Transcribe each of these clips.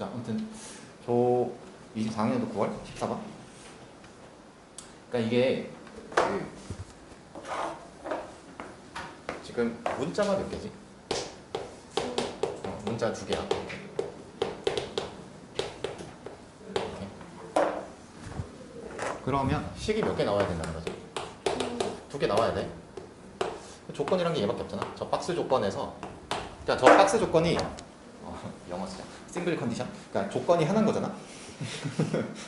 자, 아무튼 저 24학년도 9월 14번. 그러니까 이게 지금 문자가 몇 개지? 문자 2개야. 이렇게. 그러면 식이 몇 개 나와야 된다는 거지? 2개 나와야 돼. 조건이란 게 얘밖에 없잖아. 저 박스 조건에서, 그러니까 저 박스 조건이 영어 쓰자. 싱글 컨디션. 그러니까 조건이 하나인 거잖아.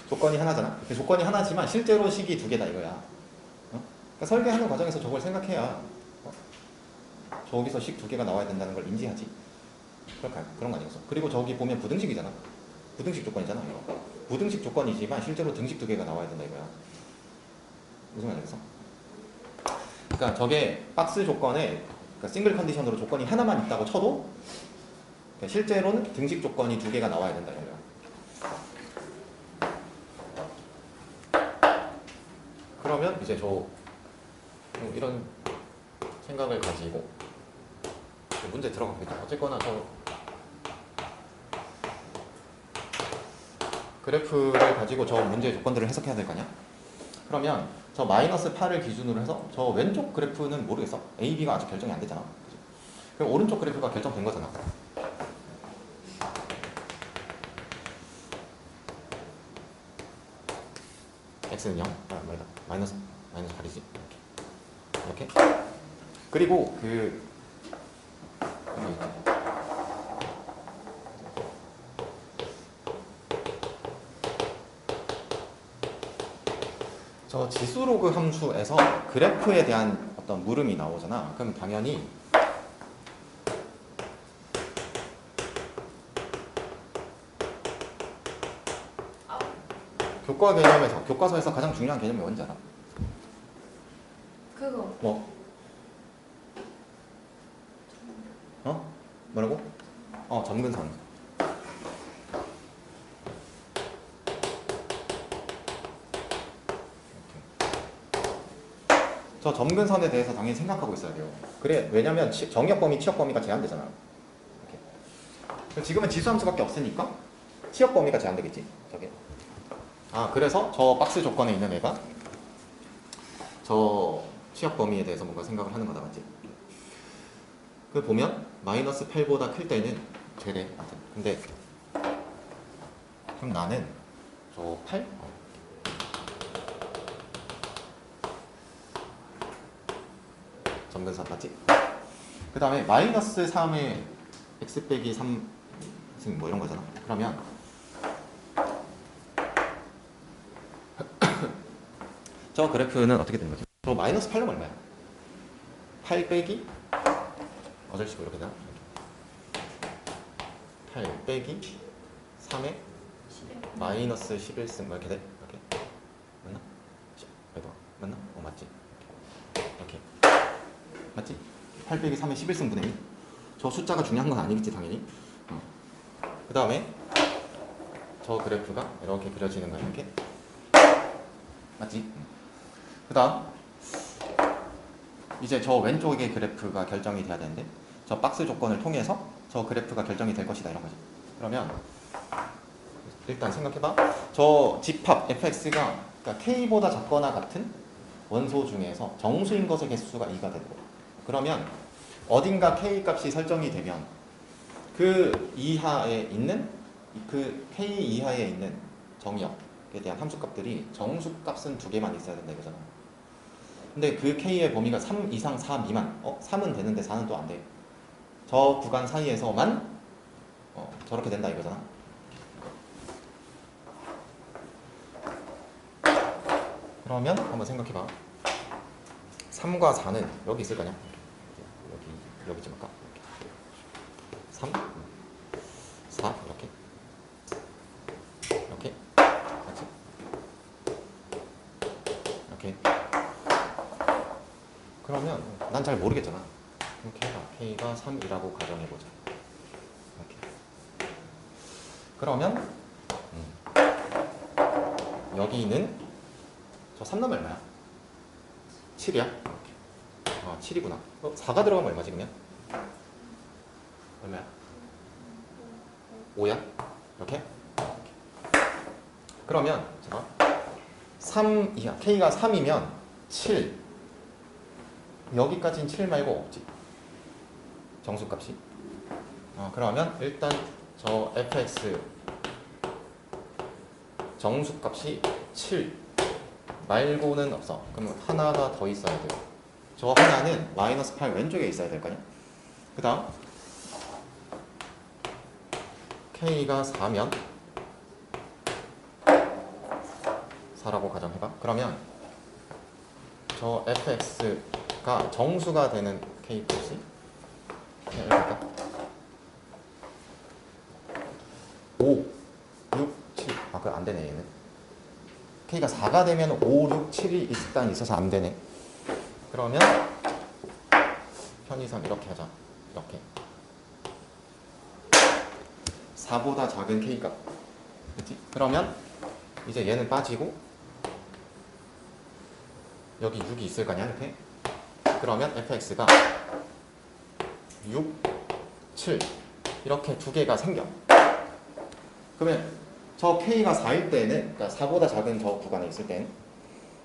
조건이 하나잖아. 조건이 하나지만 실제로 식이 2개다 이거야. 그러니까 설계하는 과정에서 저걸 생각해야 저기서 식 2개가 나와야 된다는 걸 인지하지. 그런 거 아니겠어? 그리고 저기 보면 부등식이잖아. 부등식 조건이잖아. 이거. 부등식 조건이지만 실제로 등식 2개가 나와야 된다 이거야. 무슨 말이겠어? 그러니까 저게 박스 조건에, 그러니까 싱글 컨디션으로 조건이 하나만 있다고 쳐도 그러니까 실제로는 등식 조건이 2개가 나와야 된다 이거야. 그러면 이제 저 이런 생각을 가지고 문제 들어가겠죠. 어쨌거나 저 그래프를 가지고 저 문제의 조건들을 해석해야 될 거 아니야? 그러면 저 마이너스 8을 기준으로 해서 저 왼쪽 그래프는 모르겠어. A, B가 아직 결정이 안 됐잖아. 그치? 그럼 오른쪽 그래프가 결정된 거잖아. X는 0, 말이다. 마이너스 8이지. 이렇게. 그리고 저 지수로그 함수에서 그래프에 대한 어떤 물음이 나오잖아. 그럼 당연히 교과 개념에서, 교과서에서 가장 중요한 개념이 뭔지 알아? 그거. 뭐? 뭐라고? 점근선. 저 점근선에 대해서 당연히 생각하고 있어야 돼요. 그래, 왜냐면 정의역 범위, 치역 범위가 제한되잖아. 이렇게. 지금은 지수함수밖에 없으니까 치역 범위가 제한되겠지. 저게. 그래서 저 박스 조건에 있는 애가 저 치역 범위에 대해서 뭔가 생각을 하는 거다, 맞지? 그 보면 마이너스 8보다 클 때는 쟤래. 근데 그럼 나는 저 8? 점근선 맞지? 그 다음에 마이너스 3에 x 빼기 3 뭐 이런 거잖아. 그러면 저 그래프는 어떻게 되는 거지? 저 마이너스 8은 얼마야? 8 빼기 어절식으로 이렇게 되나? 8 빼기 3에 마이너스 11승 뭐 이렇게 돼? 이렇게 맞나? 맞나? 맞지? 이렇게 맞지? 8 빼기 3에 11승분의 1. 저 숫자가 중요한 건 아니겠지 당연히. 그 다음에 저 그래프가 이렇게 그려지는 거야. 이렇게 맞지? 그 다음 이제 저 왼쪽의 그래프가 결정이 돼야 되는데 저 박스 조건을 통해서 저 그래프가 결정이 될 것이다 이런 거지. 그러면 일단 생각해봐. 저 집합 fx가 그러니까 k보다 작거나 같은 원소 중에서 정수인 것의 개수가 2가 되는 거야. 그러면 어딘가 k 값이 설정이 되면 그 이하에 있는 그 k 이하에 있는 정의역에 대한 함수값들이 정수값은 2개만 있어야 된다 이거잖아. 근데 그 k의 범위가 3 이상 4 미만. 3은 되는데 4는 또 안 돼. 저 구간 사이에서만 저렇게 된다 이거잖아. 그러면 한번 생각해봐. 3과 4는 여기 있을 거냐? 여기 좀 할까? 3, 4 이렇게 맞지? 이렇게. 그러면 난 잘 모르겠잖아. 이렇게 해봐. k가 3이라고 가정해보자. 이렇게. 그러면 여기는 저 3 넣으면 얼마야? 7이야? 7이구나. 4가 들어가면 얼마지 그러면? 얼마야? 5야? 이렇게. 그러면 제가 3 이하, K가 3이면 7. 여기까지는 7 말고 없지. 정수값이. 그러면 일단 저 fx 정수값이 7 말고는 없어. 그럼 하나가 더 있어야 돼요. 저 하나는 마이너스 8 왼쪽에 있어야 될 거 아니야? 그 다음 K가 4면 4라고 가정해봐. 그러면 저 fx가 정수가 되는 K값이 이렇게 할까? 5, 6, 7. 그거 안 되네, 얘는. K가 4가 되면 5, 6, 7이 일단 있어서 안 되네. 그러면 편의상 이렇게 하자. 이렇게. 4보다 작은 K값. 그치? 그러면 이제 얘는 빠지고 여기 6이 있을 거냐, 이렇게. 그러면 fx가 6, 7 이렇게 두 개가 생겨. 그러면 저 K가 4일 때는, 그러니까 4보다 작은 저 구간에 있을 때는,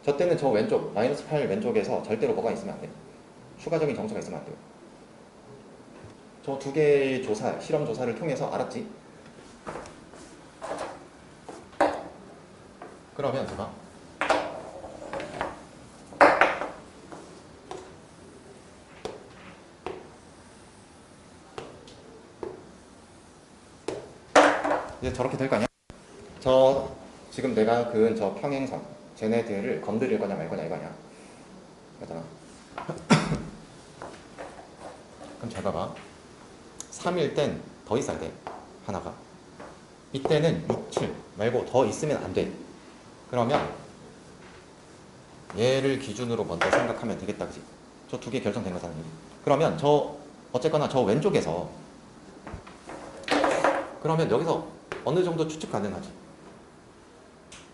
저 때는 저 왼쪽, 마이너스 8 왼쪽에서 절대로 뭐가 있으면 안 돼요. 추가적인 정수가 있으면 안 돼요. 저 두 개의 조사, 실험 조사를 통해서 알았지? 그러면 제가 이제 저렇게 될 거 아니야? 저 지금 내가 그은 저 평행선 쟤네들을 건드릴 거냐 말 거냐 이거 아니야? 맞잖아. 그럼 잘 봐봐. 3일 땐 더 있어야 돼. 하나가. 이때는 6, 7 말고 더 있으면 안 돼. 그러면 얘를 기준으로 먼저 생각하면 되겠다, 그지? 저 두 개 결정된 거잖아. 그러면 저 어쨌거나 저 왼쪽에서, 그러면 여기서 어느 정도 추측 가능하지?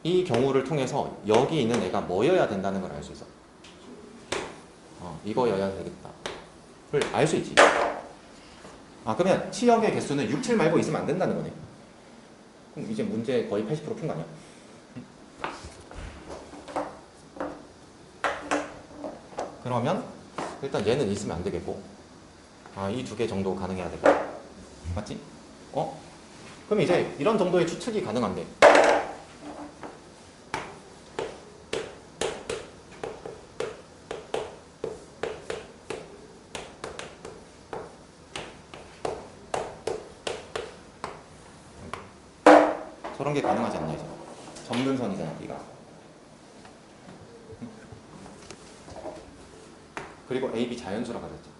이 경우를 통해서 여기 있는 애가 뭐여야 된다는 걸 알 수 있어. 이거여야 되겠다를 알 수 있지. 그러면 치역의 개수는 6, 7 말고 있으면 안 된다는 거네. 그럼 이제 문제 거의 80% 푼 거 아니야? 그러면 일단 얘는 있으면 안 되겠고, 이 두 개 정도 가능해야 되고, 맞지? 그럼 이제 이런 정도의 추측이 가능한데, 저런 게 가능하지 않냐, 이제. 점근선이잖아, B가. 그리고 A, B 자연수라고 그랬죠.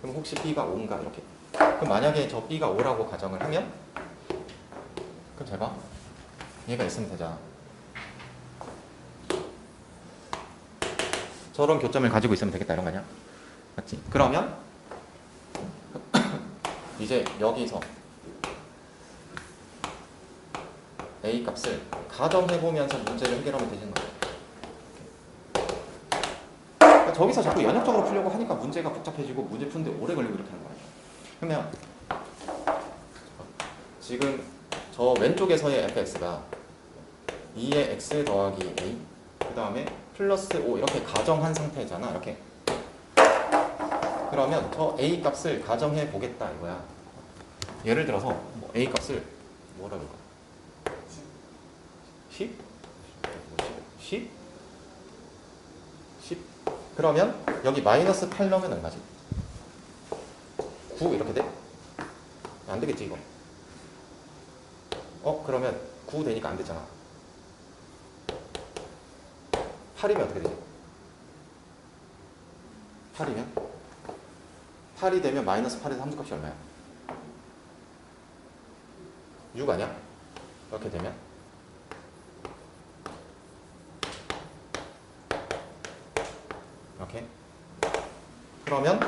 그럼 혹시 B가 5인가? 이렇게. 그럼 만약에 저 B가 5라고 가정을 하면, 그럼 잘 봐. 얘가 있으면 되잖아. 저런 교점을 가지고 있으면 되겠다, 이런 거 아니야? 맞지? 그러면 이제 여기서 A 값을 가정해보면서 문제를 해결하면 되는 거예요. 그러니까 저기서 자꾸 연역적으로 풀려고 하니까 문제가 복잡해지고 문제 푸는데 오래 걸리고 이렇게 하는 거예요. 그러면 지금 저 왼쪽에서의 fx가 2의 x 더하기 a 그 다음에 플러스 5 이렇게 가정한 상태잖아. 이렇게. 그러면 저 a 값을 가정해 보겠다 이거야. 예를 들어서 뭐 a 값을 뭐라 그럴까? 10? 10? 10? 그러면 여기 마이너스 8 넣으면 얼마지? 9 이렇게 돼? 안 되겠지 이거. 그러면 9 되니까 안 되잖아. 8이면 어떻게 되지? 8이면? 8이 되면 마이너스 8에서 함수값이 얼마야? 6 아니야? 이렇게 되면? 이렇게. 그러면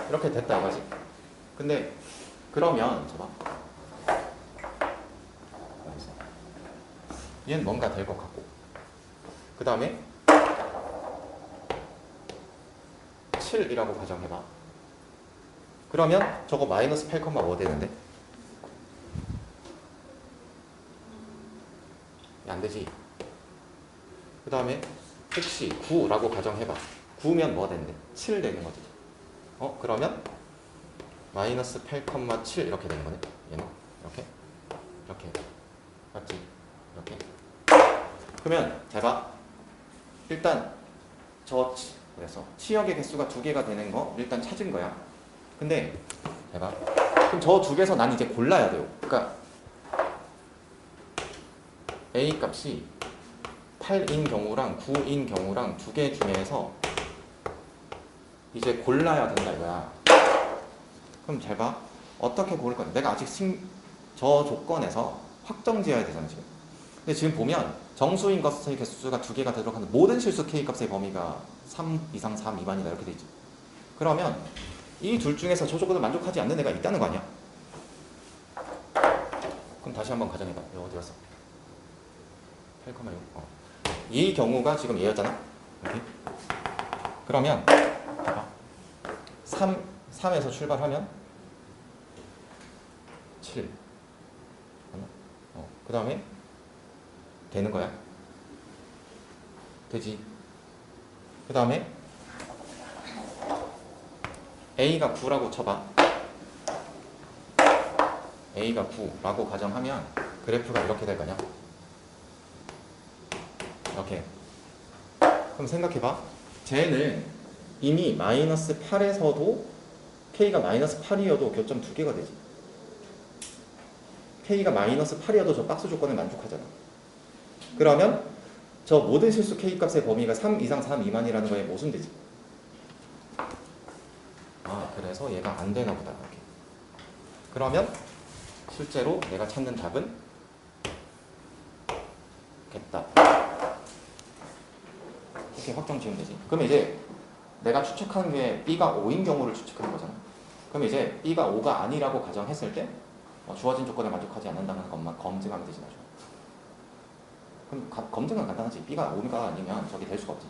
이렇게 됐다 이거지. 근데 그러면 봐봐. 얘는 뭔가 될 것 같고, 그 다음에 7이라고 가정해봐. 그러면 저거 마이너스 8,5 되는데? 안 되지. 그 다음에 혹시 9라고 가정해봐. 9면 뭐 된대? 7 되는 거지. 그러면 마이너스 8,7 이렇게 되는 거네. 얘는 이렇게 이렇게 맞지? 이렇게. 그러면 잘 봐. 일단 그래서 치역의 개수가 2개가 되는 거 일단 찾은 거야. 근데 잘 봐. 그럼 저 두 개에서 난 이제 골라야 돼요. 그러니까 A 값이 8인 경우랑 9인 경우랑 두 개 중에서 이제 골라야 된다 이거야. 그럼 잘 봐. 어떻게 고를 거야? 내가 아직 저 조건에서 확정 지어야 되잖아 지금. 근데 지금 보면 정수인 것의 개수가 2개가 되도록 하는 모든 실수 K값의 범위가 3 이상 3 미만이다 이렇게 돼 있지. 그러면 이 둘 중에서 저 조건을 만족하지 않는 애가 있다는 거 아니야? 그럼 다시 한번 가정해봐. 이거 어디 갔어? 8,6. 이 경우가 지금 얘였잖아. 이렇게. 그러면 봐봐. 3에서 출발하면 7. 그 다음에 되는 거야. 되지. 그 다음에 A가 9라고 쳐봐. A가 9라고 가정하면 그래프가 이렇게 될 거냐? 이렇게. 그럼 생각해봐. 쟤는 이미 마이너스 8에서도 K가 마이너스 8이어도 교점 2개가 되지. K가 마이너스 8이어도 저 박스 조건을 만족하잖아. 그러면 저 모든 실수 K값의 범위가 3 이상 3 미만이라는 거에 모순되지. 그래서 얘가 안 되나 보다. 이렇게. 그러면 실제로 내가 찾는 답은 겠다. 이렇게 확정 지으면 되지. 그럼 이제 내가 추측한 게 B가 5인 경우를 추측하는 거잖아. 그럼 이제 B가 5가 아니라고 가정했을 때 주어진 조건에 만족하지 않는다는 것만 검증하면 되지 나중에. 그럼 검증은 간단하지. B가 5가 아니면 저게 될 수가 없지.